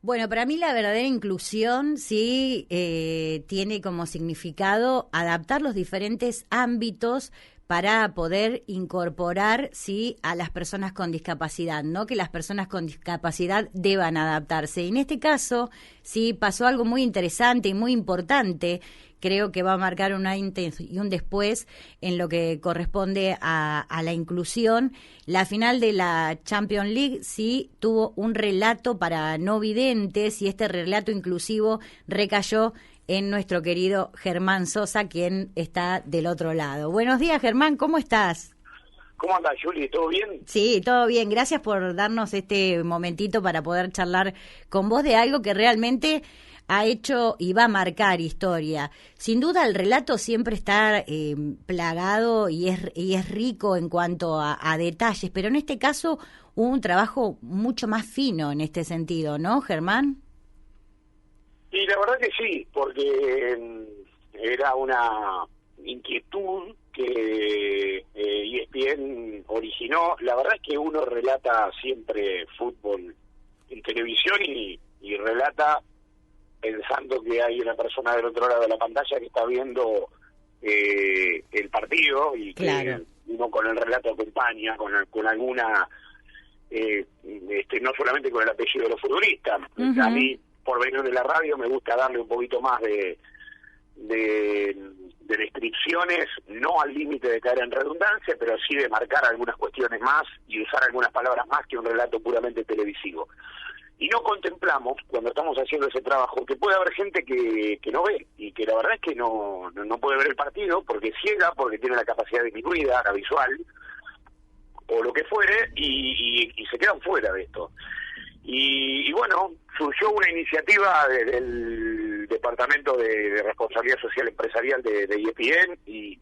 Bueno, para mí la verdadera inclusión sí tiene como significado adaptar los diferentes ámbitos para poder incorporar sí a las personas con discapacidad, no que las personas con discapacidad deban adaptarse. Y en este caso sí pasó algo muy interesante y muy importante. Creo que va a marcar un antes y un después en lo que corresponde a la inclusión. La final de la Champions League sí tuvo un relato para no videntes y este relato inclusivo recayó en nuestro querido Germán Sosa, quien está del otro lado. Buenos días, Germán, ¿cómo estás? ¿Cómo andas, Juli? ¿Todo bien? Sí, todo bien. Gracias por darnos este momentito para poder charlar con vos de algo que realmente ha hecho y va a marcar historia. Sin duda el relato siempre está plagado y es rico en cuanto a detalles, pero en este caso hubo un trabajo mucho más fino en este sentido, ¿no, Germán? Y la verdad que sí, porque era una inquietud que ESPN originó. La verdad es que uno relata siempre fútbol en televisión y relata pensando que hay una persona del otro lado de la pantalla que está viendo el partido y claro, que uno con el relato acompaña, con alguna, no solamente con el apellido de los futbolistas. Uh-huh. A mí, por venir de la radio, me gusta darle un poquito más de descripciones, no al límite de caer en redundancia, pero sí de marcar algunas cuestiones más y usar algunas palabras más que un relato puramente televisivo. Y no contemplamos, cuando estamos haciendo ese trabajo, que puede haber gente que no ve, y que la verdad es que no puede ver el partido, porque es ciega, porque tiene la capacidad disminuida, la visual, o lo que fuere, y se quedan fuera de esto. Y bueno, surgió una iniciativa del Departamento de Responsabilidad Social Empresarial de ESPN, y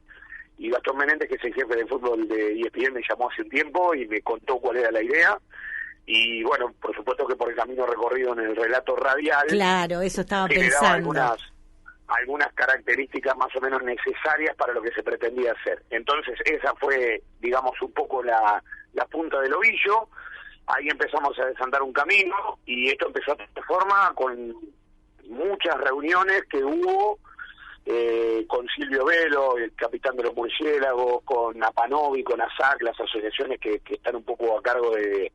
Gastón Menéndez, que es el jefe de fútbol de ESPN, me llamó hace un tiempo y me contó cuál era la idea. Y bueno, por supuesto que por el camino recorrido en el relato radial, claro, eso estaba pensando, algunas características más o menos necesarias para lo que se pretendía hacer. Entonces esa fue, digamos, un poco la punta del ovillo. Ahí empezamos a desandar un camino y esto empezó a tomar forma con muchas reuniones que hubo con Silvio Velo, el capitán de los murciélagos, con Apanovi, con ASAC, las asociaciones que están un poco a cargo de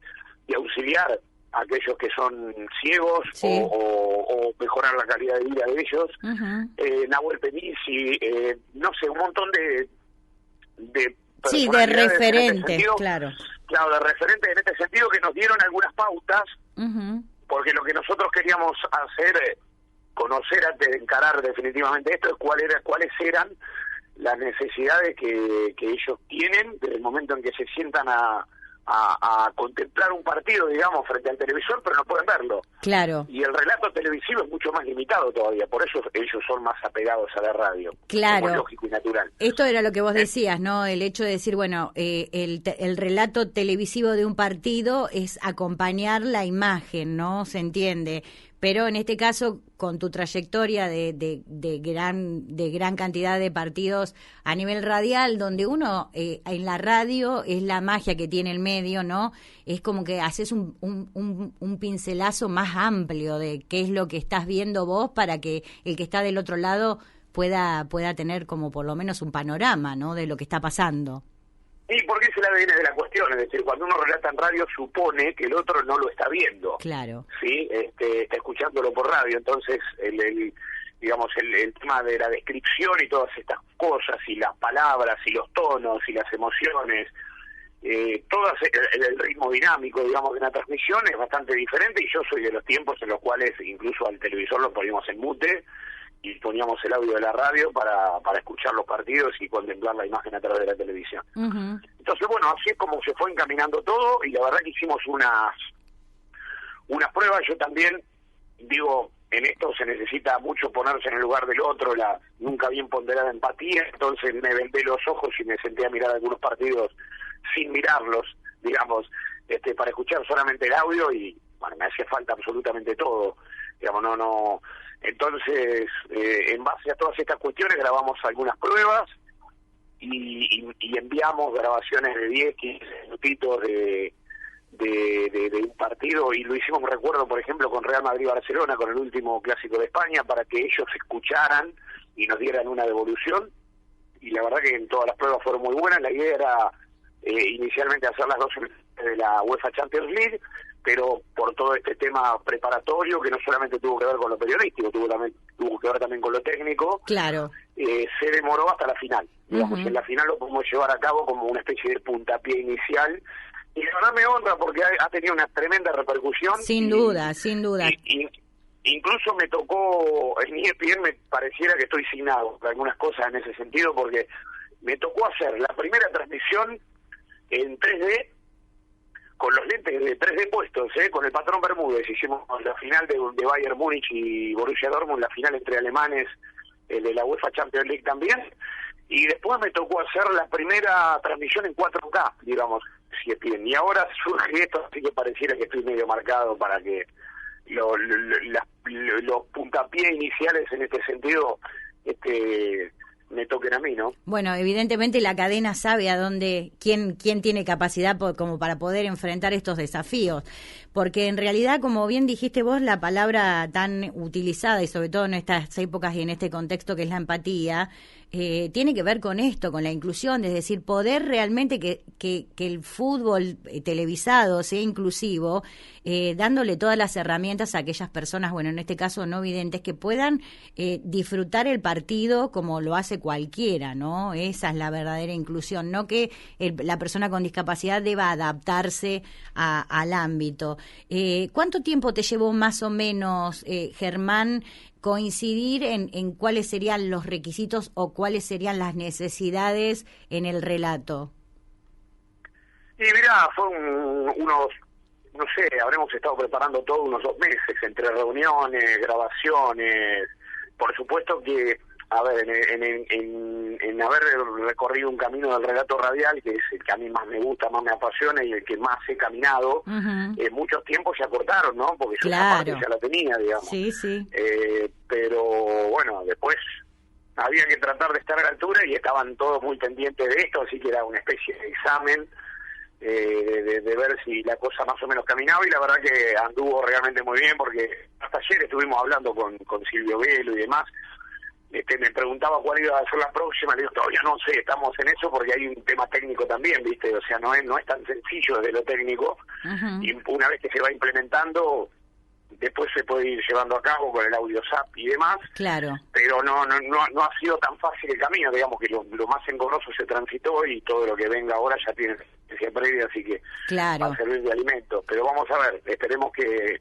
auxiliar a aquellos que son ciegos, sí, o mejorar la calidad de vida de ellos. Uh-huh. Nahuel Penisi, no sé, un montón de sí, de referentes, este claro, de referentes en este sentido, que nos dieron algunas pautas. Uh-huh. Porque lo que nosotros queríamos hacer, conocer antes de encarar definitivamente esto, es cuáles eran las necesidades que ellos tienen desde el momento en que se sientan a contemplar un partido, digamos, frente al televisor, pero no pueden verlo. Claro. Y el relato televisivo es mucho más limitado todavía, por eso ellos son más apegados a la radio. Claro. Como lógico y natural. Esto era lo que vos decías, ¿no? El hecho de decir, bueno, el relato televisivo de un partido es acompañar la imagen, ¿no? Se entiende. Pero en este caso, con tu trayectoria de gran cantidad de partidos a nivel radial, donde uno en la radio es la magia que tiene el medio, ¿no? Es como que haces un pincelazo más amplio de qué es lo que estás viendo vos para que el que está del otro lado pueda tener como por lo menos un panorama, ¿no? De lo que está pasando. Y porque es el ADN de la cuestión, es decir, cuando uno relata en radio supone que el otro no lo está viendo. Claro. Sí, está escuchándolo por radio, entonces el tema de la descripción y todas estas cosas, y las palabras, y los tonos, y las emociones, todo el ritmo dinámico, digamos, de una transmisión es bastante diferente, y yo soy de los tiempos en los cuales incluso al televisor lo poníamos en mute, y poníamos el audio de la radio para escuchar los partidos y contemplar la imagen a través de la televisión. Uh-huh. Entonces, bueno, así es como se fue encaminando todo, y la verdad que hicimos unas pruebas. Yo también digo, en esto se necesita mucho ponerse en el lugar del otro, la nunca bien ponderada empatía, entonces me vendé los ojos y me senté a mirar algunos partidos sin mirarlos, digamos, para escuchar solamente el audio, y bueno, me hacía falta absolutamente todo, digamos, no. Entonces, en base a todas estas cuestiones grabamos algunas pruebas y enviamos grabaciones de 10, 15 minutitos de de un partido, y lo hicimos, recuerdo, por ejemplo, con Real Madrid-Barcelona, con el último clásico de España, para que ellos escucharan y nos dieran una devolución, y la verdad que en todas las pruebas fueron muy buenas. La idea era inicialmente hacer las 2 de la UEFA Champions League, pero por todo este tema preparatorio, que no solamente tuvo que ver con lo periodístico, tuvo que ver también con lo técnico, claro, se demoró hasta la final. Digamos, en la final lo podemos llevar a cabo como una especie de puntapié inicial, y la verdad me honra porque ha tenido una tremenda repercusión. Sin duda, sin duda. Incluso me tocó, en ESPN me pareciera que estoy signado por algunas cosas en ese sentido, porque me tocó hacer la primera transmisión en 3D, con los lentes de 3D puestos, con el patrón Bermúdez. Hicimos la final de Bayern Múnich y Borussia Dortmund, la final entre alemanes, de la UEFA Champions League también, y después me tocó hacer la primera transmisión en 4K, digamos, y ahora surge esto, así que pareciera que estoy medio marcado para que los puntapiés iniciales en este sentido me toquen a mí, ¿no? Bueno, evidentemente la cadena sabe a dónde, quién tiene capacidad como para poder enfrentar estos desafíos, porque en realidad, como bien dijiste vos, la palabra tan utilizada, y sobre todo en estas épocas y en este contexto que es la empatía, tiene que ver con esto, con la inclusión, es decir, poder realmente que el fútbol televisado sea inclusivo, dándole todas las herramientas a aquellas personas, bueno, en este caso no videntes, que puedan disfrutar el partido como lo hace cualquiera, ¿no? Esa es la verdadera inclusión, no que la persona con discapacidad deba adaptarse al ámbito. ¿Cuánto tiempo te llevó más o menos, Germán, coincidir en cuáles serían los requisitos o cuáles serían las necesidades en el relato? Y mirá, fue unos, no sé, habremos estado preparando todo unos 2 meses, entre reuniones, grabaciones. Por supuesto que, a ver, en haber recorrido un camino del relato radial, que es el que a mí más me gusta, más me apasiona y el que más he caminado, muchos tiempos se acortaron, ¿no? Porque yo esa parte ya la tenía, digamos. Sí, sí. Pero bueno, después había que tratar de estar a la altura y estaban todos muy pendientes de esto, así que era una especie de examen de ver si la cosa más o menos caminaba, y la verdad que anduvo realmente muy bien, porque hasta ayer estuvimos hablando con Silvio Velo y demás. Me preguntaba cuál iba a ser la próxima, le digo, todavía no sé, estamos en eso porque hay un tema técnico también, ¿viste? O sea, no es tan sencillo desde lo técnico, y una vez que se va implementando, después se puede ir llevando a cabo con el audio SAP y demás, claro, pero no ha sido tan fácil el camino, digamos que lo más engorroso se transitó y todo lo que venga ahora ya tiene experiencia previa, así que claro, va a servir de alimento. Pero vamos a ver, esperemos que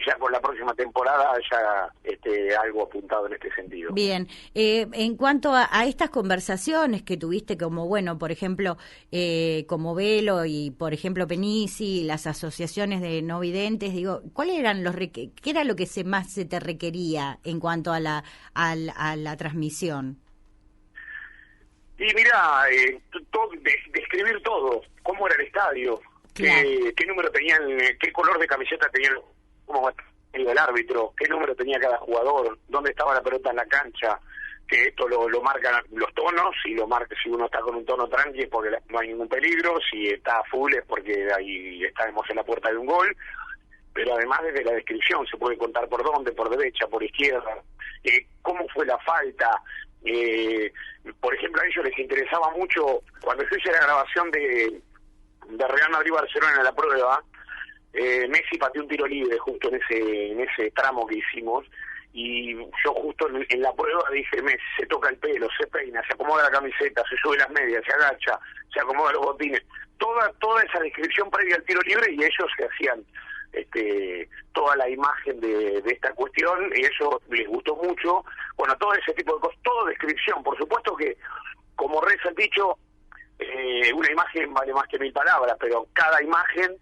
ya con la próxima temporada haya algo apuntado en este sentido. Bien, en cuanto a estas conversaciones que tuviste, como bueno, por ejemplo, como Velo y por ejemplo Penisi, las asociaciones de no videntes, digo, ¿cuáles eran qué era lo que más se te requería en cuanto a la transmisión? Y mira, describir todo, cómo era el estadio, claro, qué número tenían, qué color de camiseta tenían, cómo el árbitro, qué número tenía cada jugador, dónde estaba la pelota en la cancha, que esto lo marcan los tonos, y lo marca si uno está con un tono tranqui es porque no hay ningún peligro, si está full es porque ahí estamos en la puerta de un gol, pero además desde la descripción se puede contar por dónde, por derecha, por izquierda, cómo fue la falta. Por ejemplo, a ellos les interesaba mucho, cuando yo hice la grabación de Real Madrid-Barcelona en la prueba, Messi pateó un tiro libre justo en ese tramo que hicimos, y yo justo en la prueba dije, Messi se toca el pelo, se peina, se acomoda la camiseta, se sube las medias, se agacha, se acomoda los botines, toda esa descripción previa al tiro libre, y ellos se hacían toda la imagen de esta cuestión, y eso les gustó mucho. Bueno, todo ese tipo de cosas, todo descripción, por supuesto que, como reza el dicho, una imagen vale más que 1000 palabras, pero cada imagen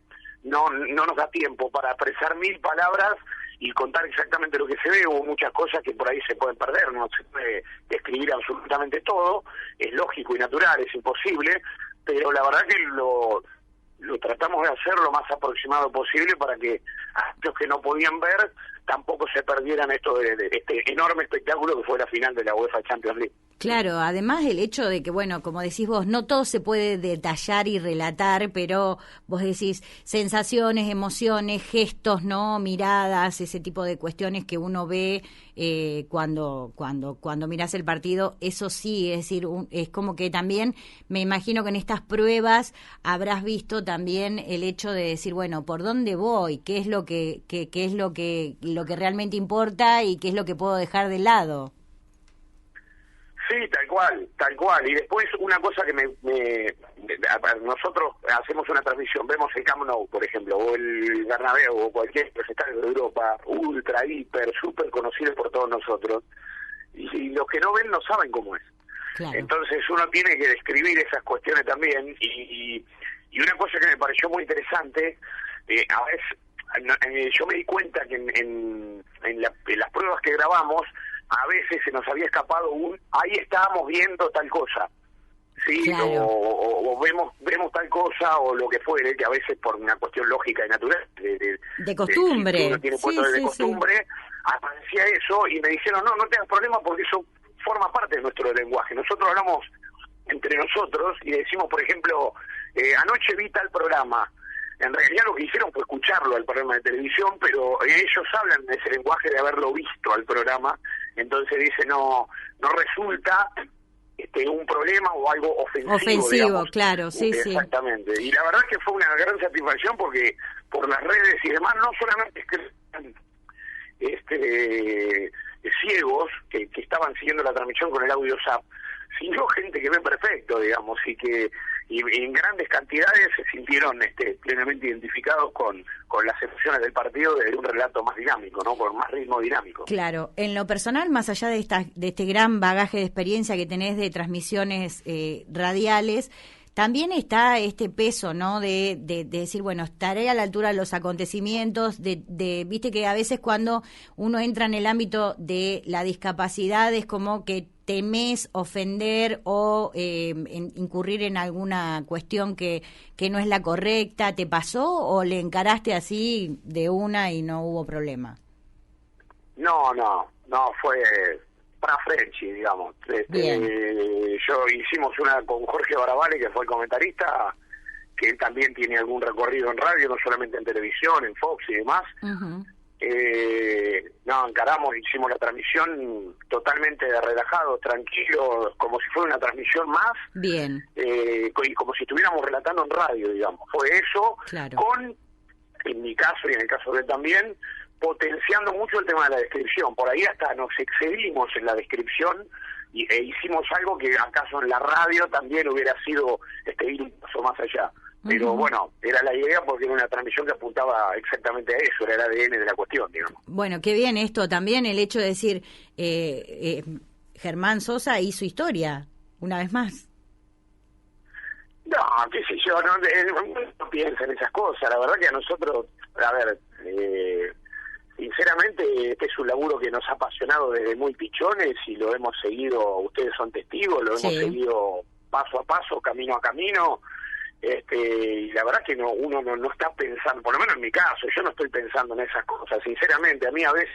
no nos da tiempo para expresar 1000 palabras y contar exactamente lo que se ve. Hubo muchas cosas que por ahí se pueden perder, no se puede describir absolutamente todo, es lógico y natural, es imposible, pero la verdad que lo tratamos de hacer lo más aproximado posible para que aquellos que no podían ver tampoco se perdieran esto de este enorme espectáculo que fue la final de la UEFA Champions League. Claro, además el hecho de que, bueno, como decís vos, no todo se puede detallar y relatar, pero vos decís sensaciones, emociones, gestos, ¿no? Miradas, ese tipo de cuestiones que uno ve cuando mirás el partido, eso sí, es decir, es como que también me imagino que en estas pruebas habrás visto también el hecho de decir, bueno, ¿por dónde voy? ¿Qué es lo que es lo que realmente importa y qué es lo que puedo dejar de lado? Sí, tal cual. Y después una cosa que nosotros hacemos una transmisión, vemos el Camp Nou, por ejemplo, o el Bernabéu, o cualquier estadio de Europa, ultra, hiper, súper conocido por todos nosotros, y los que no ven no saben cómo es. Claro. Entonces uno tiene que describir esas cuestiones también, y una cosa que me pareció muy interesante, a veces yo me di cuenta que en las pruebas que grabamos, a veces se nos había escapado ahí estábamos viendo tal cosa, sí, claro. o vemos tal cosa o lo que fuere, que a veces por una cuestión lógica y natural de costumbre, uno tiene puesto de costumbre, aparecía eso y me dijeron no tengas problema porque eso forma parte de nuestro lenguaje. Nosotros hablamos entre nosotros y decimos, por ejemplo, anoche vi tal programa. En realidad lo que hicieron fue escucharlo al programa de televisión, pero ellos hablan de ese lenguaje de haberlo visto al programa, entonces dice no resulta un problema o algo ofensivo, digamos. Claro, sí. Exactamente. Y la verdad es que fue una gran satisfacción porque por las redes y demás, no solamente ciegos que estaban siguiendo la transmisión con el audio SAP, sino gente que ve perfecto, digamos, y en grandes cantidades se sintieron plenamente identificados con las emociones del partido desde un relato más dinámico, ¿no? Con más ritmo dinámico. Claro, en lo personal, más allá de este gran bagaje de experiencia que tenés de transmisiones radiales, también está este peso, ¿no? De decir, bueno, estaré a la altura de los acontecimientos, viste que a veces cuando uno entra en el ámbito de la discapacidad es como que temés ofender o incurrir en alguna cuestión que no es la correcta. ¿Te pasó o le encaraste así de una y no hubo problema? No, fue para Frenchy, digamos. Yo hicimos una con Jorge Baravale, que fue el comentarista, que él también tiene algún recorrido en radio, no solamente en televisión, en Fox y demás. Uh-huh. Encaramos, hicimos la transmisión totalmente relajados, tranquilos, como si fuera una transmisión más. Bien. Y como si estuviéramos relatando en radio, digamos. Fue eso, claro. En mi caso y en el caso de él también, potenciando mucho el tema de la descripción. Por ahí hasta nos excedimos en la descripción e hicimos algo que acaso en la radio también hubiera sido ir un paso más allá. Pero bueno, era la idea porque era una transmisión que apuntaba exactamente a eso, era el ADN de la cuestión, digamos. Bueno, qué bien esto también, el hecho de decir, Germán Sosa hizo historia, una vez más. No, qué sé yo, no piensa en esas cosas, la verdad que a nosotros, sinceramente, este es un laburo que nos ha apasionado desde muy pichones y lo hemos seguido, ustedes son testigos, lo hemos seguido paso a paso, camino a camino. Y la verdad que uno no está pensando, por lo menos en mi caso, yo no estoy pensando en esas cosas, sinceramente. A mí a veces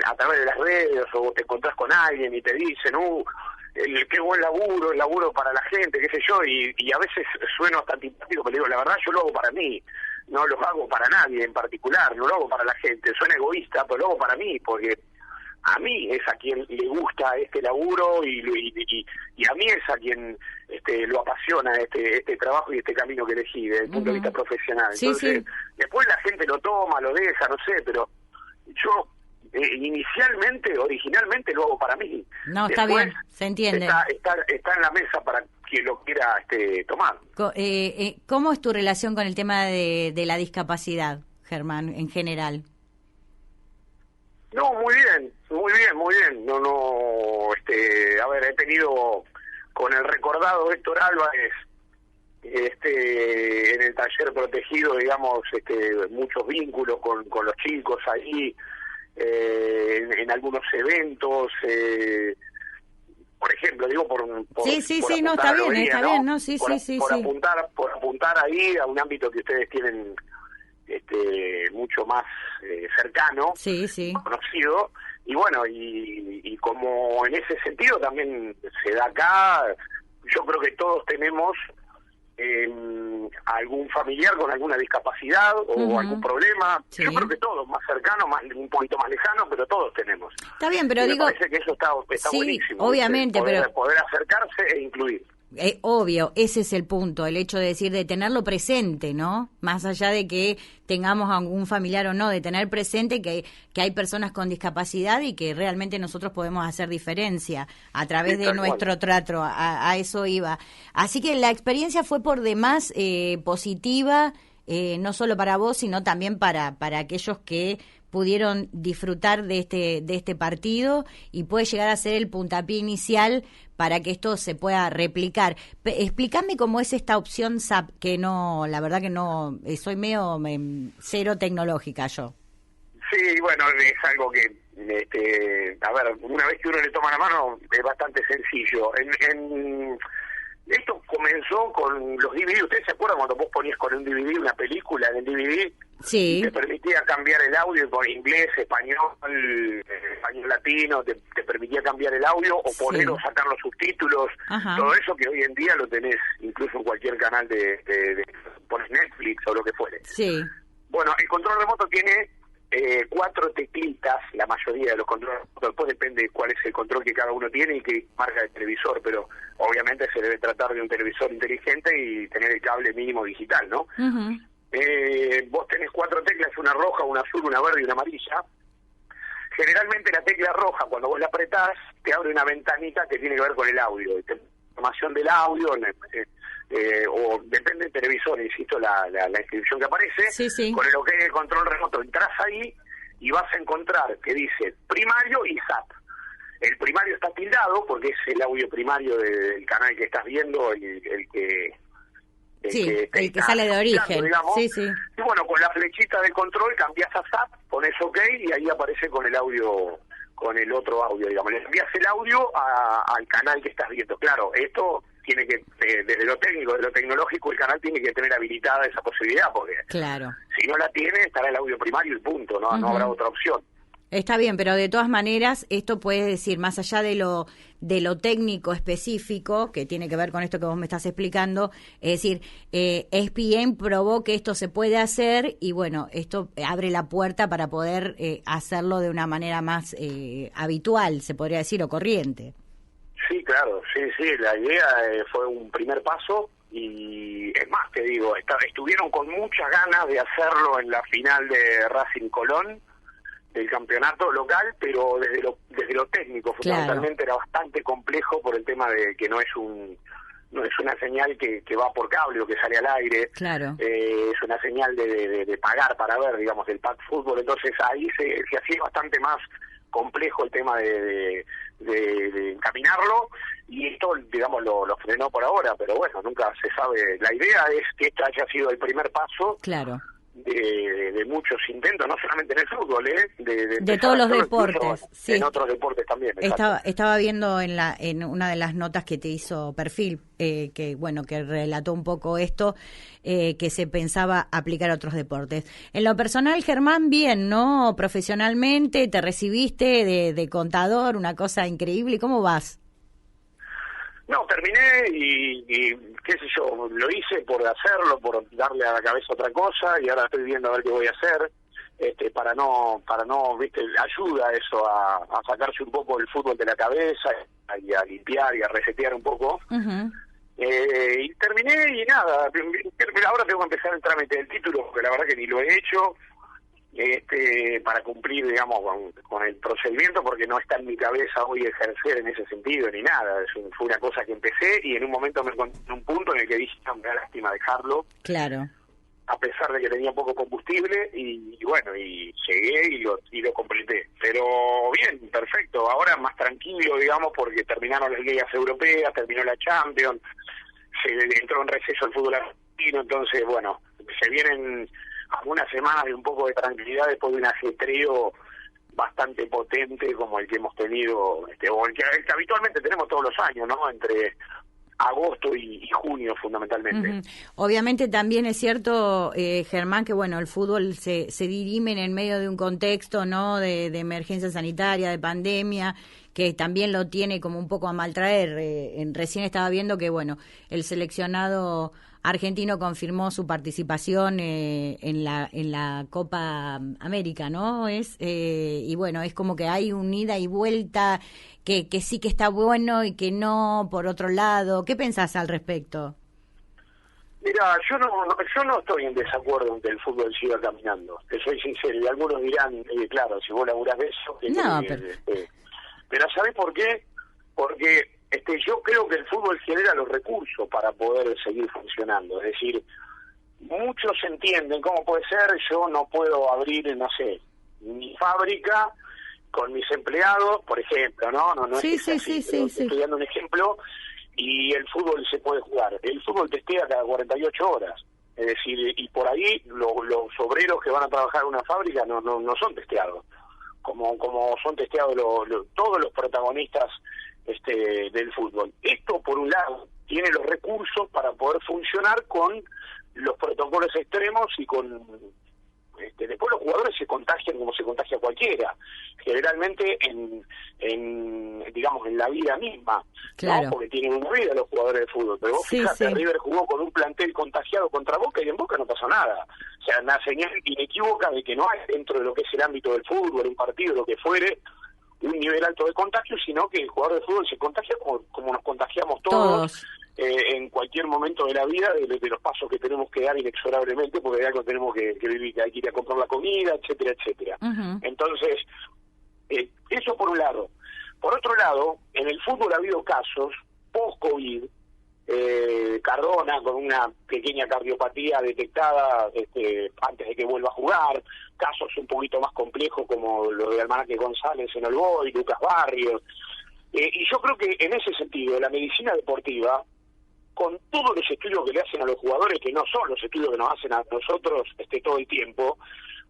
a través de las redes o te encontrás con alguien y te dicen qué buen laburo, el laburo para la gente, qué sé yo, y a veces sueno hasta antipático, pero digo, la verdad yo lo hago para mí, no lo hago para nadie en particular, no lo hago para la gente, suena egoísta, pero lo hago para mí, porque a mí es a quien le gusta este laburo y a mí es a quien lo apasiona este trabajo y este camino que elegí desde el punto de vista profesional. Entonces, después la gente lo toma, lo deja, no sé, pero yo originalmente lo hago para mí. No, después, está bien, se entiende. Está en la mesa para quien lo quiera tomar. ¿Cómo es tu relación con el tema de la discapacidad, Germán, en general? No, muy bien. He tenido con el recordado Héctor Álvarez, en el taller protegido, digamos, muchos vínculos con los chicos ahí, en algunos eventos, por ejemplo, digo por no, está bien, está bien, no, por apuntar ahí a un ámbito que ustedes tienen mucho más cercano, conocido. y bueno, y como en ese sentido también se da acá, yo creo que todos tenemos algún familiar con alguna discapacidad o algún problema. Sí. Yo creo que todos, más cercanos, un poquito más lejanos, pero todos tenemos. Está bien, pero y digo... me parece que eso está sí, buenísimo. obviamente, pero... Poder acercarse e incluir. Obvio, ese es el punto, el hecho de decir, de tenerlo presente, ¿no? Más allá de que tengamos algún familiar o no, de tener presente que hay personas con discapacidad y que realmente nosotros podemos hacer diferencia a través de nuestro trato, a eso iba. Así que la experiencia fue por demás positiva, no solo para vos, sino también para aquellos que pudieron disfrutar de este partido, y puede llegar a ser el puntapié inicial para que esto se pueda replicar. Explícame cómo es esta opción SAP, que no, la verdad que no, soy medio cero tecnológica yo. Sí, bueno, es algo que, a ver, una vez que uno le toma la mano es bastante sencillo. Esto comenzó con los DVD. ¿Ustedes se acuerdan cuando vos ponías con un DVD una película en el DVD? Sí. Y te permitía cambiar el audio por inglés, español latino, te permitía cambiar el audio o poner o sacar los subtítulos. Ajá. Todo eso que hoy en día lo tenés incluso en cualquier canal pones Netflix o lo que fuere. Sí. Bueno, el control remoto tiene 4 teclitas, la mayoría de los controles remotos. Después depende cuál es el control que cada uno tiene y qué marca de televisor, pero obviamente se debe tratar de un televisor inteligente y tener el cable mínimo digital, ¿no? Uh-huh. Vos tenés 4 teclas, una roja, una azul, una verde y una amarilla. Generalmente la tecla roja, cuando vos la apretás, te abre una ventanita que tiene que ver con el audio, información del audio, o depende del televisor, insisto, la inscripción que aparece. Sí, sí. Con el OK del control remoto entras ahí y vas a encontrar que dice primario y SAP. El primario está tildado porque es el audio primario del canal que estás viendo, el que sale de origen, digamos. Sí, sí. Y bueno, con la flechita de control cambias a SAP, pones OK y ahí aparece con el audio, con el otro audio, digamos. Le envías el audio al canal que estás viendo. Claro, esto tiene que, desde lo técnico, desde lo tecnológico, el canal tiene que tener habilitada esa posibilidad, porque claro, si no la tiene, estará el audio primario y punto, no, no habrá otra opción. Está bien, pero de todas maneras, esto puede decir, más allá de lo técnico específico, que tiene que ver con esto que vos me estás explicando, es decir, ESPN probó que esto se puede hacer y bueno, esto abre la puerta para poder hacerlo de una manera más habitual, se podría decir, o corriente. Sí, claro, sí, la idea fue un primer paso y es más, te digo, estuvieron con muchas ganas de hacerlo en la final de Racing Colón, del campeonato local, pero desde lo técnico fundamentalmente era bastante complejo por el tema de que no es una señal que va por cable o que sale al aire. Claro. Es una señal de pagar para ver, digamos, el pack fútbol. Entonces ahí se hacía bastante más complejo el tema de encaminarlo, y esto, digamos, lo frenó por ahora, pero bueno, nunca se sabe. La idea es que este haya sido el primer paso. Claro. De muchos intentos, no solamente en el fútbol, de todos los deportes, sí. En otros deportes también. Estaba viendo en una de las notas que te hizo Perfil, que relató un poco esto, que se pensaba aplicar a otros deportes. En lo personal, Germán, bien, ¿no? Profesionalmente, te recibiste de contador, una cosa increíble. ¿Cómo vas? No, terminé y qué sé yo, lo hice por hacerlo, por darle a la cabeza otra cosa, y ahora estoy viendo a ver qué voy a hacer, para no, viste, ayuda eso a sacarse un poco el fútbol de la cabeza y a limpiar y a resetear un poco. Uh-huh. Y terminé y nada, ahora tengo que empezar el trámite del título, porque la verdad que ni lo he hecho, para cumplir, digamos, con el procedimiento, porque no está en mi cabeza hoy ejercer en ese sentido ni nada. Fue una cosa que empecé y en un momento me encontré en un punto en el que dije, no, me da lástima dejarlo. Claro. A pesar de que tenía poco combustible y bueno, y llegué y lo completé. Pero bien, perfecto. Ahora más tranquilo, digamos, porque terminaron las ligas europeas, terminó la Champions, se entró en receso el fútbol argentino, entonces, bueno, se vienen algunas semanas de un poco de tranquilidad después de un ajetreo bastante potente como el que hemos tenido, o el que habitualmente tenemos todos los años, ¿no? Entre agosto y junio fundamentalmente. Uh-huh. Obviamente también es cierto, Germán, que bueno, el fútbol se dirime en medio de un contexto, ¿no?, de emergencia sanitaria, de pandemia, que también lo tiene como un poco a maltraer. Recién estaba viendo que bueno, el seleccionado argentino confirmó su participación en la Copa América, ¿no? Y bueno, es como que hay un ida y vuelta que sí que está bueno y que no, por otro lado. ¿Qué pensás al respecto? Mira, yo no estoy en desacuerdo en que el fútbol siga caminando, te soy sincero, y algunos dirán, claro, si vos laburás de eso... Pero ¿sabés por qué? Porque yo creo que el fútbol genera los recursos para poder seguir funcionando. Es decir, muchos entienden cómo puede ser, yo no puedo abrir, no sé, mi fábrica con mis empleados, por ejemplo, ¿no? No sí, es así, estoy dando un ejemplo, y el fútbol se puede jugar. El fútbol testea cada 48 horas. Es decir, y por ahí los obreros que van a trabajar en una fábrica no son testeados, como son testeados todos los protagonistas del fútbol. Esto, por un lado, tiene los recursos para poder funcionar con los protocolos extremos y con... después los jugadores se contagian como se contagia cualquiera, generalmente digamos en la vida misma, claro, ¿no? Porque tienen una vida los jugadores de fútbol. Pero vos fíjate, River jugó con un plantel contagiado contra Boca y en Boca no pasó nada. O sea, una señal inequívoca de que no hay dentro de lo que es el ámbito del fútbol, un partido, lo que fuere, un nivel alto de contagio, sino que el jugador de fútbol se contagia como nos contagiamos todos. En cualquier momento de la vida, de los pasos que tenemos que dar inexorablemente, porque de algo tenemos que vivir, que hay que ir a comprar la comida, etcétera, etcétera. Uh-huh. Entonces, eso por un lado. Por otro lado, en el fútbol ha habido casos post-COVID, Cardona con una pequeña cardiopatía detectada antes de que vuelva a jugar, casos un poquito más complejos como lo de Almanaque González en el Boy, Lucas Barrios, y yo creo que en ese sentido la medicina deportiva, con todos los estudios que le hacen a los jugadores, que no son los estudios que nos hacen a nosotros todo el tiempo,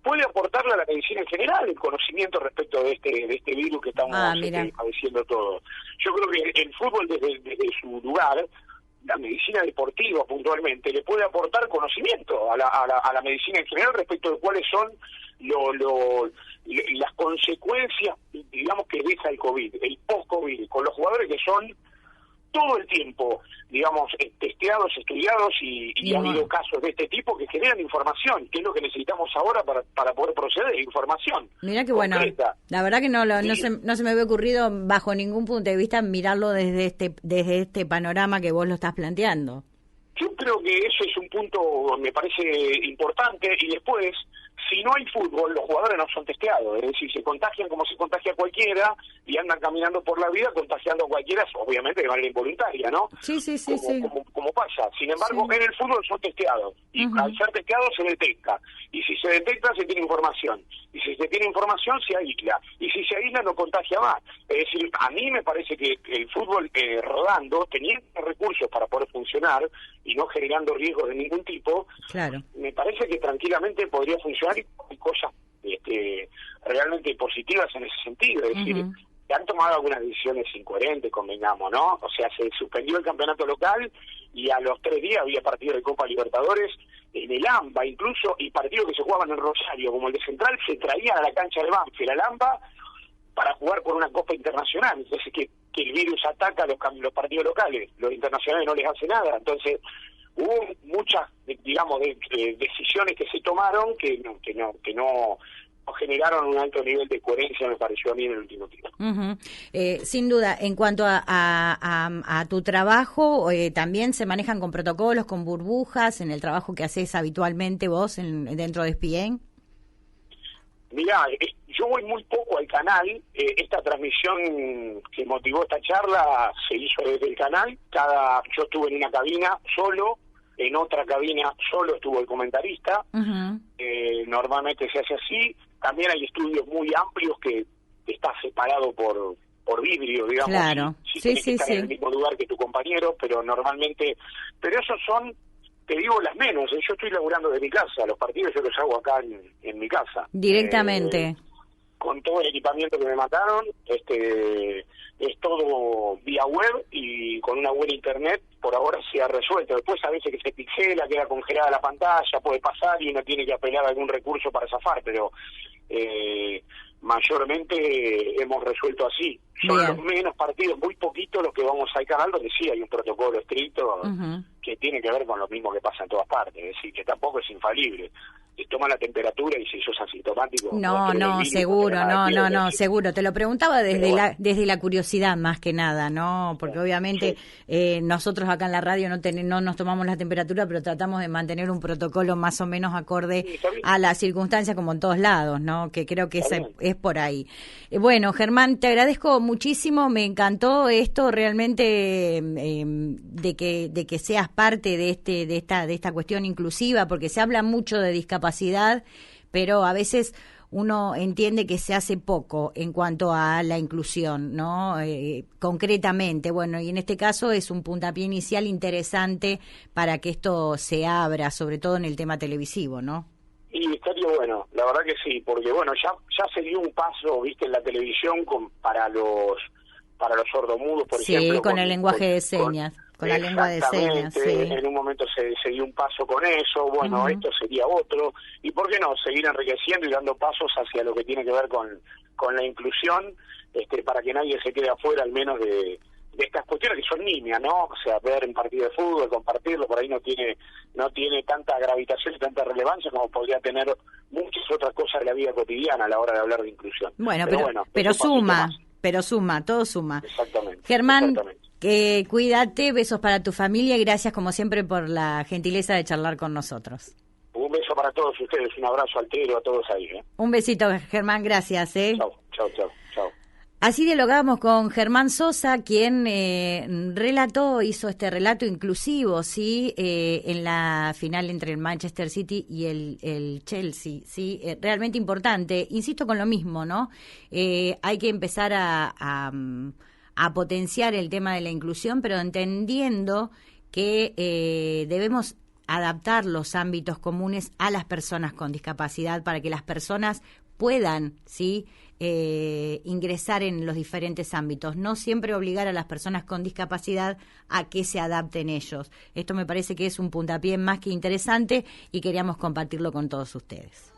puede aportarle a la medicina en general el conocimiento respecto de este virus que estamos padeciendo todos. Yo creo que el fútbol desde su lugar, la medicina deportiva puntualmente, le puede aportar conocimiento a la medicina en general respecto de cuáles son las consecuencias, digamos, que deja el COVID, el post-COVID, con los jugadores que son todo el tiempo, digamos, testeados, estudiados y ha habido casos de este tipo que generan información, que es lo que necesitamos ahora para poder proceder, información. Mirá que concreta. Bueno, la verdad que no se me había ocurrido bajo ningún punto de vista mirarlo desde este panorama que vos lo estás planteando. Yo creo que ese es un punto, me parece importante, y después, si no hay fútbol, los jugadores no son testeados, es decir, se contagian como se contagia cualquiera y andan caminando por la vida contagiando a cualquiera, obviamente de manera involuntaria, ¿no? Sí. Como pasa. Sin embargo, en el fútbol son testeados, y al ser testeados se detecta, y si se detecta se tiene información, y si se tiene información se aísla, y si se aísla no contagia más. Es decir, a mí me parece que el fútbol rodando, teniendo recursos para poder funcionar y no generando riesgos de ningún tipo, claro, me parece que tranquilamente podría funcionar y hay cosas realmente positivas en ese sentido. Es decir, se han tomado algunas decisiones incoherentes, convengamos, ¿no? O sea, se suspendió el campeonato local y a los 3 días había partidos de Copa Libertadores en el AMBA, incluso, y partidos que se jugaban en Rosario, como el de Central, se traían a la cancha de Banfield, al AMBA, para jugar por una Copa Internacional. Entonces, que el virus ataca los partidos locales, los internacionales no les hace nada. Entonces, hubo muchas, digamos, de decisiones que se tomaron que no generaron un alto nivel de coherencia, me pareció a mí, en el último tiempo. Sin duda, en cuanto a tu trabajo, también se manejan con protocolos, con burbujas, en el trabajo que haces habitualmente vos dentro de ESPN. Mirá, yo voy muy poco al canal. Esta transmisión que motivó esta charla se hizo desde el canal. Yo estuve en una cabina solo, en otra cabina solo estuvo el comentarista. Normalmente se hace así. También hay estudios muy amplios que está separado por vidrio, digamos. Claro, sí. Estar en el mismo lugar que tu compañero, pero normalmente... Pero esos son, te digo, las menos. Yo estoy laburando de mi casa. Los partidos yo los hago acá en mi casa. Directamente. Con todo el equipamiento que me mataron, es todo vía web y con una buena internet por ahora se ha resuelto. Después a veces que se pixela, queda congelada la pantalla, puede pasar y uno tiene que apelar a algún recurso para zafar, pero mayormente hemos resuelto así. Son Bien. los menos partidos, muy poquitos los que vamos al canal, donde sí hay un protocolo estricto que tiene que ver con lo mismo que pasa en todas partes, es decir, que tampoco es infalible. Te toman la temperatura y si sos asintomático... No, seguro, seguro. Te lo preguntaba desde la curiosidad más que nada, ¿no? Porque obviamente nosotros acá en la radio no nos tomamos la temperatura, pero tratamos de mantener un protocolo más o menos acorde a las circunstancias como en todos lados, ¿no? Que creo que es por ahí. Bueno, Germán, te agradezco muchísimo, me encantó esto realmente de que seas parte de esta cuestión inclusiva, porque se habla mucho de discapacidad, pero a veces uno entiende que se hace poco en cuanto a la inclusión, ¿no? Concretamente, bueno, y en este caso es un puntapié inicial interesante para que esto se abra, sobre todo en el tema televisivo, ¿no? Y estaría bueno, la verdad que sí, porque bueno, ya se dio un paso, viste, en la televisión para los sordomudos, por ejemplo. Sí, con el lenguaje de señas. Con la lengua de señas, sí. En un momento se dio un paso con eso, bueno, esto sería otro, y por qué no, seguir enriqueciendo y dando pasos hacia lo que tiene que ver con la inclusión, para que nadie se quede afuera, al menos de estas cuestiones que son niñas, ¿no? O sea, ver un partido de fútbol, compartirlo, por ahí no tiene tanta gravitación y tanta relevancia como podría tener muchas otras cosas de la vida cotidiana a la hora de hablar de inclusión. Bueno, pero suma, todo suma. Exactamente. Germán, cuídate, besos para tu familia y gracias como siempre por la gentileza de charlar con nosotros. Un beso para todos ustedes, un abrazo altero a todos ahí. Un besito, Germán, gracias. Chau. Así dialogamos con Germán Sosa, quien hizo este relato inclusivo, sí, en la final entre el Manchester City y el Chelsea, sí, realmente importante. Insisto con lo mismo, ¿no? Hay que empezar a potenciar el tema de la inclusión, pero entendiendo que debemos adaptar los ámbitos comunes a las personas con discapacidad para que las personas puedan, sí, ingresar en los diferentes ámbitos, no siempre obligar a las personas con discapacidad a que se adapten ellos. Esto me parece que es un puntapié más que interesante y queríamos compartirlo con todos ustedes.